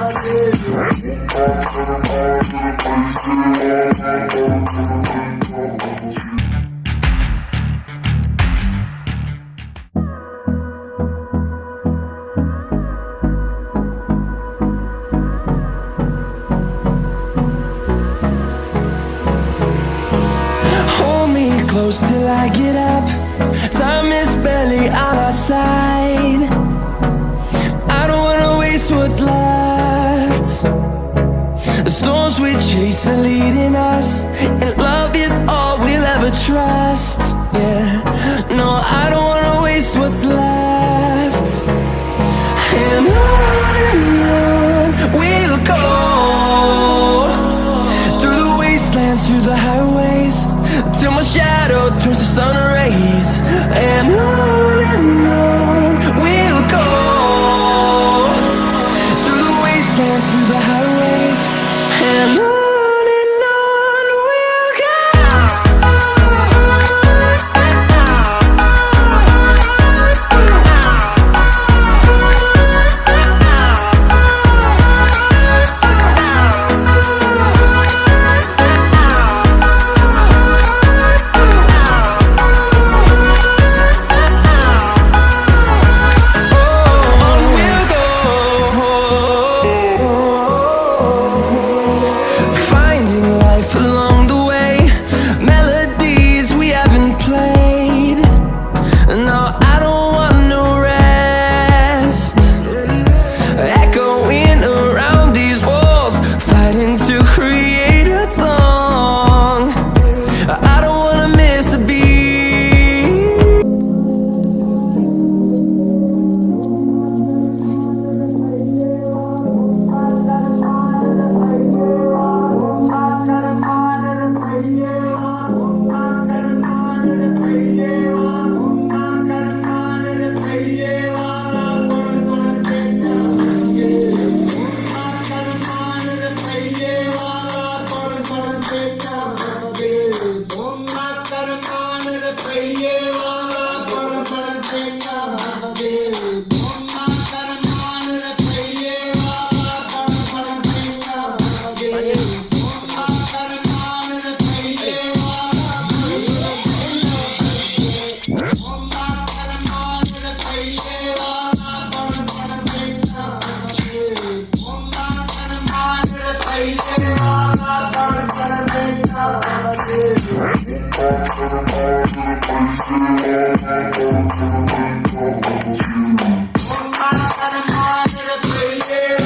Hold me close till I get up. Time is barely on our side. I don't wanna waste what's left. The storms we chase are leading us, and love is all we'll ever trust. Yeah, no, I don't wanna waste what's left. And on we'll go, through the wastelands, through the highways, till my shadow turns to sun rays. And on we'll go, through the wastelands, through the highways, and on we'll go. Yeah.